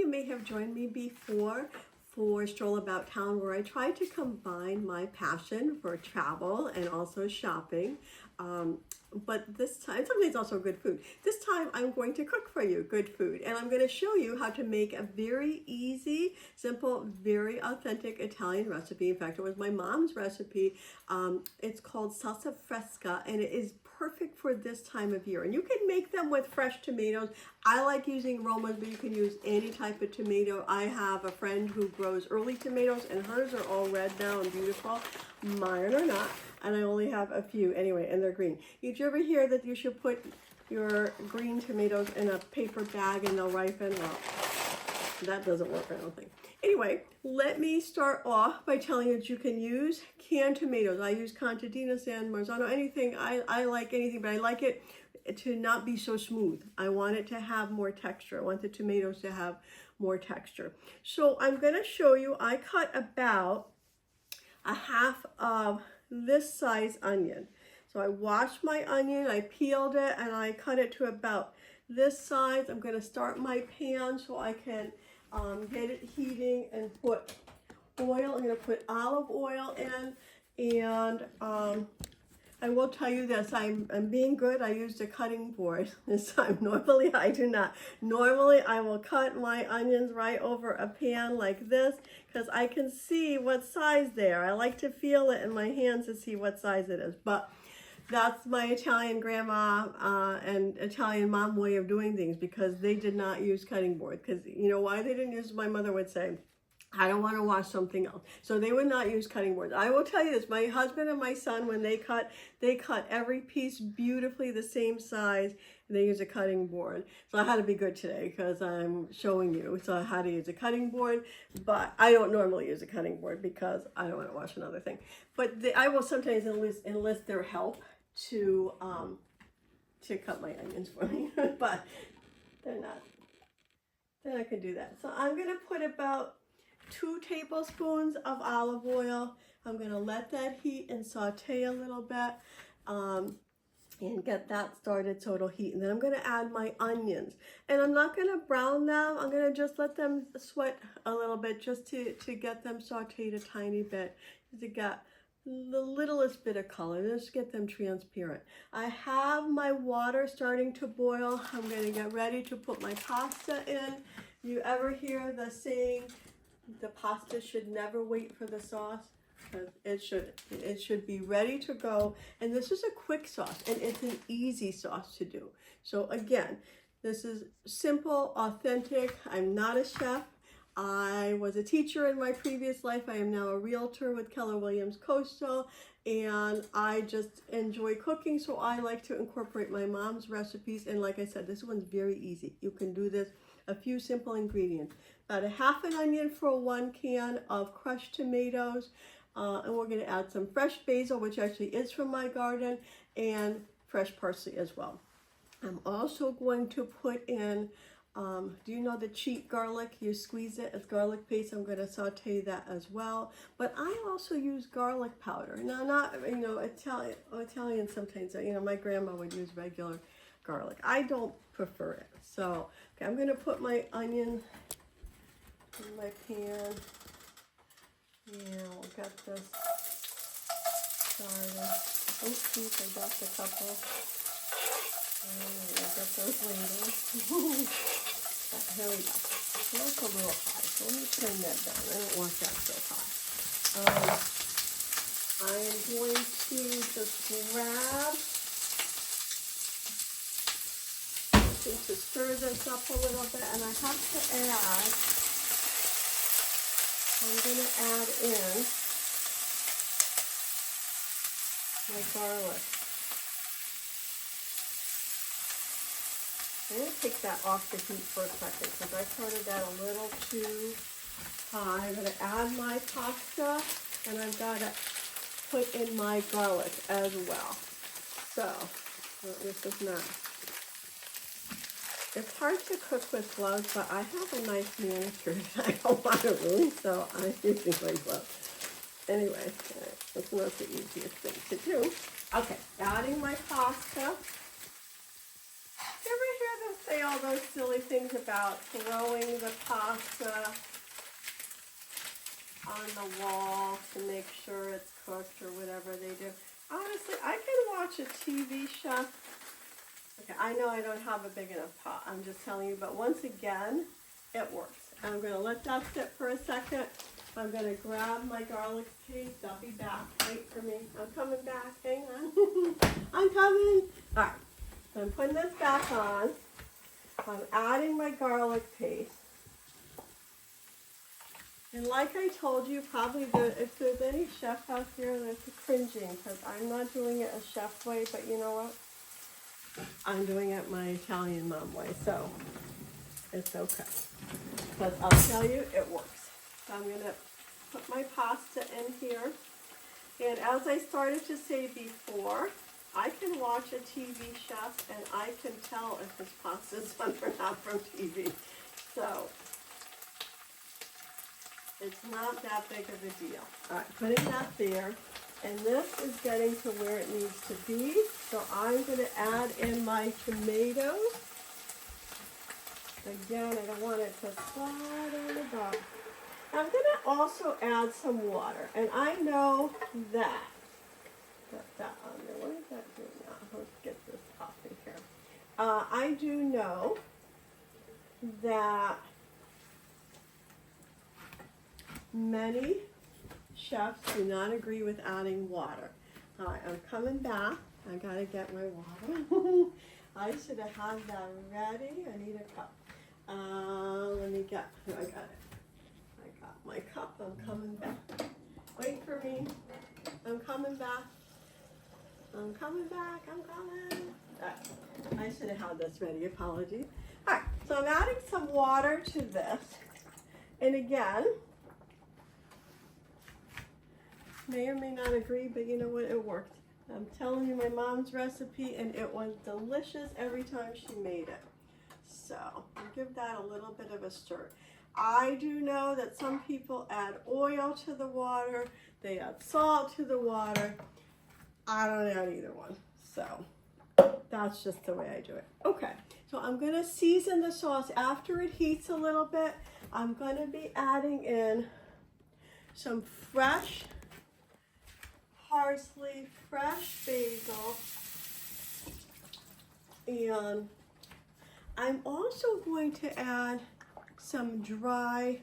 you may have joined me before for Stroll About Town, where I try to combine my passion for travel and also shopping. But this time, sometimes also good food. This time I'm going to cook for you good food, and I'm going to show you how to make a very easy, simple, very authentic Italian recipe. In fact, it was my mom's recipe. It's called salsa fresca, and it is perfect for this time of year. And you can make them with fresh tomatoes. I like using Romas, but you can use any type of tomato. I have a friend who grows early tomatoes, and hers are all red now and beautiful. Mine are not, and I only have a few anyway, and they're green. Did you ever hear that you should put your green tomatoes in a paper bag and they'll ripen? Well, that doesn't work, I don't think. Anyway, let me start off by telling you that you can use canned tomatoes. I use Contadina, San Marzano, anything. I like anything, but I like it to not be so smooth. I want it to have more texture. I want the tomatoes to have more texture. So I'm going to show you, I cut about a half of this size onion. So I washed my onion, I peeled it, and I cut it to about this size. I'm going to start my pan so I can get it heating and put oil. I'm going to put olive oil in, and I will tell you this, I'm being good. I used a cutting board this time. Normally I do not. Normally I will cut my onions right over a pan like this because I can see what size they are. I like to feel it in my hands to see what size it is. But that's my Italian grandma and Italian mom way of doing things, because they did not use cutting board. Because you know why they didn't use? My mother would say, I don't want to wash something else. So they would not use cutting boards. I will tell you this, my husband and my son, when they cut every piece beautifully the same size, and they use a cutting board. So I had to be good today because I'm showing you. So I had to use a cutting board, but I don't normally use a cutting board because I don't want to wash another thing. But I will sometimes enlist their help to cut my onions for me, but they're not going to do that. So I'm going to put about 2 tablespoons of olive oil. I'm going to let that heat and saute a little bit and get that started so it'll heat. And then I'm going to add my onions. And I'm not going to brown them. I'm going to just let them sweat a little bit just to get them sauteed a tiny bit, to get the littlest bit of color. Just get them transparent. I have my water starting to boil. I'm going to get ready to put my pasta in. You ever hear the saying, the pasta should never wait for the sauce? It should be ready to go. And this is a quick sauce, and it's an easy sauce to do. So again, this is simple, authentic. I'm not a chef. I was a teacher in my previous life. I am now a realtor with Keller Williams Coastal, and I just enjoy cooking, so I like to incorporate my mom's recipes. And like I said, this one's very easy. You can do this. A few simple ingredients. About a half an onion for 1 can of crushed tomatoes, and we're going to add some fresh basil, which actually is from my garden, and fresh parsley as well. I'm also going to put in, do you know the cheat garlic? You squeeze it as garlic paste. I'm going to saute that as well. But I also use garlic powder. Now, not, you know, Italian sometimes, you know, my grandma would use regular garlic. I don't prefer it. So, okay, I'm going to put my onion in my pan. Yeah, we'll get this started. Oh, geez, I dropped a couple. We'll get those later. Here we go. That's a little high, so let me turn that down. I don't want that so high. I am going to just grab to stir this up a little bit, and I have to add, I'm going to add in my garlic. I'm going to take that off the heat for a second because I started that a little too high. I'm going to add my pasta, and I've got to put in my garlic as well. So, this is not. It's hard to cook with gloves, but I have a nice manicure and I don't want to ruin, so I'm using my gloves. Anyway, it's not the easiest thing to do. Okay, adding my pasta. You ever hear say all those silly things about throwing the pasta on the wall to make sure it's cooked or whatever they do. Honestly, I can watch a TV show. Okay, I know I don't have a big enough pot. I'm just telling you, but once again, it works. And I'm going to let that sit for a second. I'm going to grab my garlic paste. I'll be back. Wait for me. I'm coming back. Hang on. I'm coming. All right. So I'm putting this back on. I'm adding my garlic paste. And like I told you, probably if there's any chef out here that's cringing, because I'm not doing it a chef way, but you know what? I'm doing it my Italian mom way, so it's okay. But I'll tell you, it works. So I'm going to put my pasta in here. And as I started to say before, I can watch a TV chef and I can tell if his pasta is done or not from TV. So it's not that big of a deal. All right, putting that there. And this is getting to where it needs to be. So I'm going to add in my tomatoes. Again, I don't want it to slide on the bottom. I'm going to also add some water. And I know that. Got that on there. What does that do now? Let's get this off of here. I do know that many chefs do not agree with adding water. All right, I'm coming back. I gotta get my water. I should have had that ready. I need a cup. Let me get, I got it. I got my cup. I'm coming back. Wait for me. I'm coming back. I'm coming back. I'm coming. All right. I should have had this ready. Apologies. All right, so I'm adding some water to this. And again, may or may not agree, but you know what, it worked. I'm telling you my mom's recipe and it was delicious every time she made it. So I'll give that a little bit of a stir. I do know that some people add oil to the water, they add salt to the water. I don't add either one. So that's just the way I do it. Okay, so I'm gonna season the sauce after it heats a little bit. I'm gonna be adding in some fresh parsley, fresh basil, and I'm also going to add some dry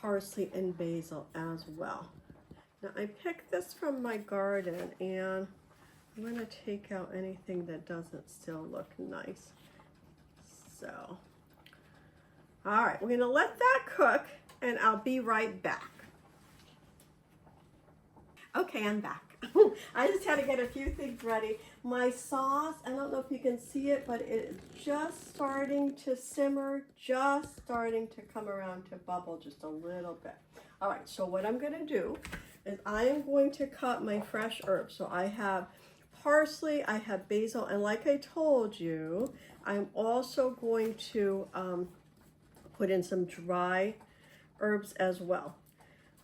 parsley and basil as well. Now I picked this from my garden and I'm going to take out anything that doesn't still look nice. So, all right, we're going to let that cook and I'll be right back. Okay, I'm back. I just had to get a few things ready. My sauce, I don't know if you can see it, but it's just starting to simmer, just starting to come around to bubble just a little bit. All right, so what I'm going to do is I am going to cut my fresh herbs. So I have parsley, I have basil, and like I told you, I'm also going to put in some dry herbs as well.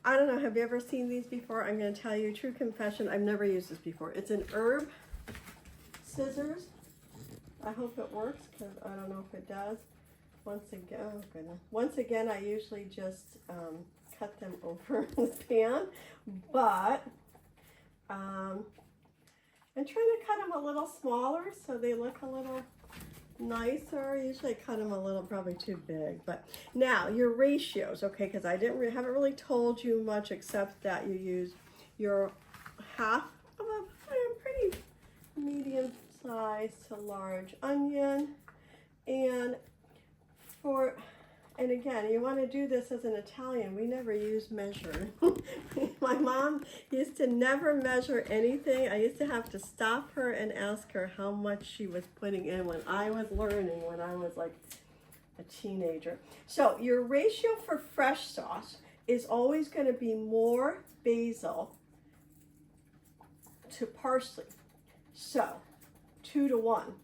I don't know, have you ever seen these before? I'm going to tell you, true confession, I've never used this before. It's an herb scissors. I hope it works because I don't know if it does. Once again, oh goodness. Once again, I usually just cut them over the pan, but I'm trying to cut them a little smaller so they look a little nicer. Usually I cut them a little, probably too big. But now your ratios, okay? Because I haven't really told you much except that you use your half of a pretty medium size to large onion, and again, you want to do this as an Italian. We never use measure. My mom used to never measure anything. I used to have to stop her and ask her how much she was putting in when I was learning, when I was like a teenager. So your ratio for fresh sauce is always going to be more basil to parsley. So 2 to 1.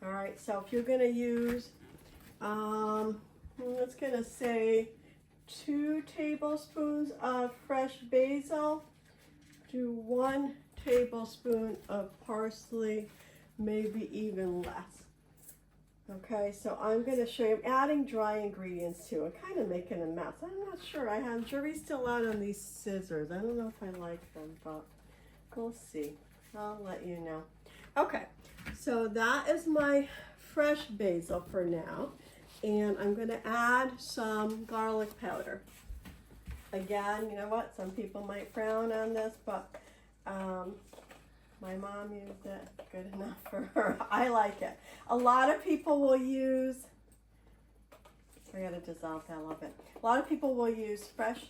All right, so if you're going to use it's going to say 2 tablespoons of fresh basil, do 1 tablespoon of parsley, maybe even less. Okay, so I'm going to show you, I'm adding dry ingredients too. I'm kind of making a mess. I'm not sure. I have jury's still out on these scissors. I don't know if I like them, but we'll see. I'll let you know. Okay, so that is my fresh basil for now. And I'm going to add some garlic powder. Again, you know what? Some people might frown on this, but my mom used it. Good enough for her. I like it. A lot of people will use, I gotta dissolve that a little bit. A lot of people will use fresh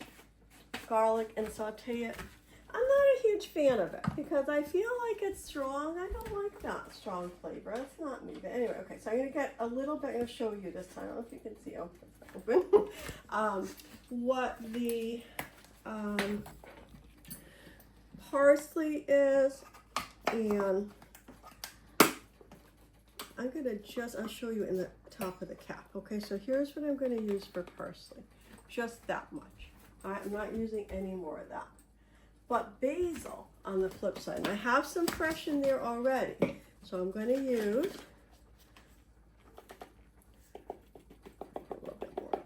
garlic and saute it. I'm not a huge fan of it because I feel like it's strong. I don't like that strong flavor. It's not me. But anyway, okay, so I'm gonna get a little bit, I'm gonna show you this time. I don't know if you can see, oh, it's open. What the parsley is. And I'm gonna I'll show you in the top of the cap. Okay, so here's what I'm gonna use for parsley. Just that much. All right, I'm not using any more of that. But basil on the flip side, and I have some fresh in there already. So I'm gonna use a little bit more.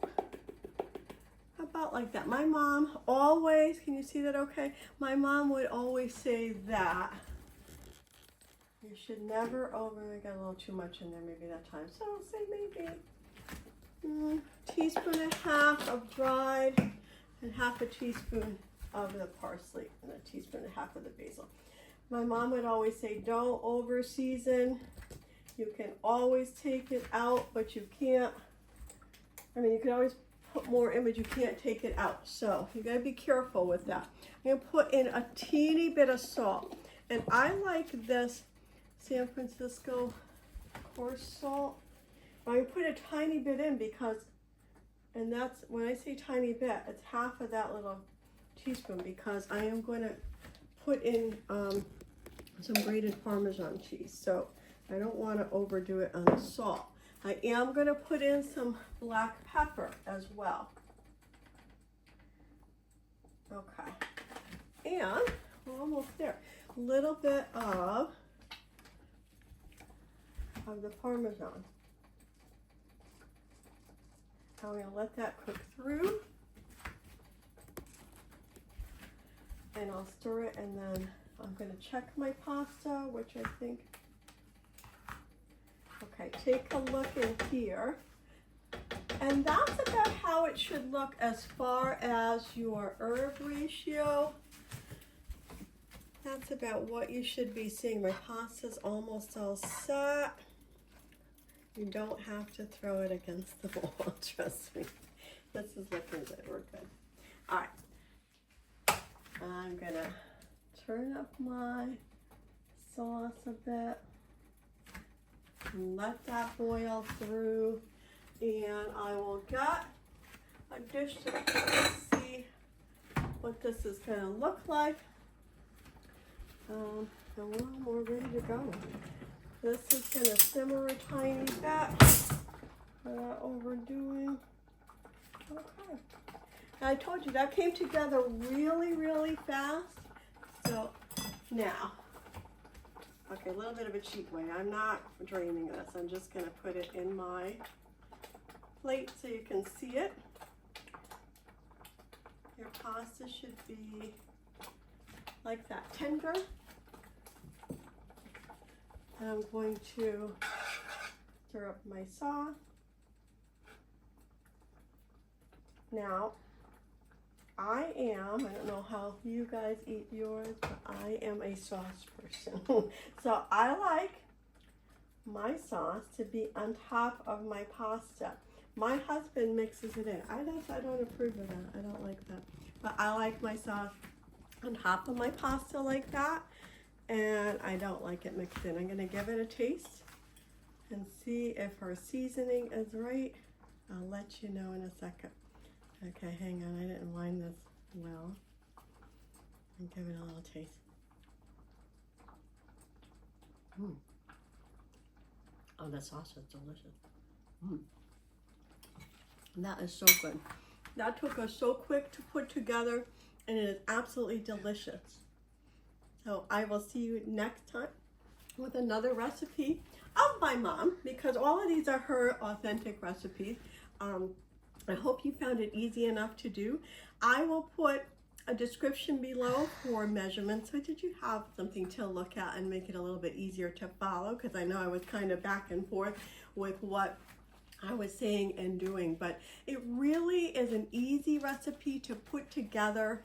How about like that? My mom always, can you see that okay? My mom would always say that you should never I got a little too much in there maybe that time. So I'll say maybe teaspoon and a half of dried and half a teaspoon of the parsley and a teaspoon and a half of the basil. My mom would always say don't over season. You can always take it out, but you can't, I mean you can always put more in, but you can't take it out. So you gotta be careful with that. I'm gonna put in a teeny bit of salt. And I like this San Francisco coarse salt. I put a tiny bit in because, and that's, when I say tiny bit, it's half of that little teaspoon because I am going to put in some grated Parmesan cheese. So I don't want to overdo it on the salt. I am going to put in some black pepper as well. Okay. And we're almost there. A little bit of the Parmesan. I'm going to let that cook through. And I'll stir it, and then I'm going to check my pasta, which I think, okay, take a look in here. And that's about how it should look as far as your herb ratio. That's about what you should be seeing. My pasta's almost all set. You don't have to throw it against the wall, trust me. This is looking good, we're good. All right, I'm gonna turn up my sauce a bit and let that boil through, and I will get a dish to see what this is gonna look like. And we're ready to go. This is going to simmer a tiny bit without overdoing. Okay. And I told you that came together really, really fast. So now, okay, a little bit of a cheat way. I'm not draining this. I'm just going to put it in my plate so you can see it. Your pasta should be like that, tender. And I'm going to stir up my sauce. Now, I don't know how you guys eat yours, but I am a sauce person. So I like my sauce to be on top of my pasta. My husband mixes it in. I don't approve of that. I don't like that. But I like my sauce on top of my pasta like that. And I don't like it mixed in. I'm going to give it a taste and see if our seasoning is right. I'll let you know in a second. Okay, hang on. I didn't line this well. And give it a little taste. Oh, the sauce is delicious. That is so good. That took us so quick to put together, and it is absolutely delicious. So I will see you next time with another recipe of my mom, because all of these are her authentic recipes. I hope you found it easy enough to do. I will put a description below for measurements so that you have something to look at and make it a little bit easier to follow, because I know I was kind of back and forth with what I was saying and doing, but it really is an easy recipe to put together.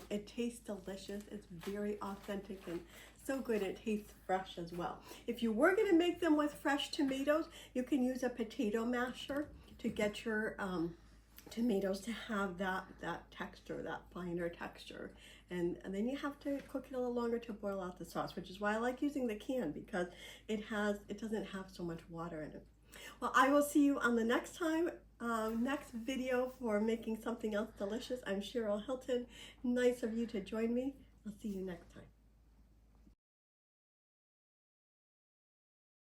It tastes delicious. It's very authentic and so good. It tastes fresh as well. If you were going to make them with fresh tomatoes, you can use a potato masher to get your tomatoes to have that texture, that finer texture. And then you have to cook it a little longer to boil out the sauce, which is why I like using the can, because it doesn't have so much water in it. Well, I will see you on the next video for making something else delicious. I'm Cheryl Hilton. Nice of you to join me. I'll see you next time.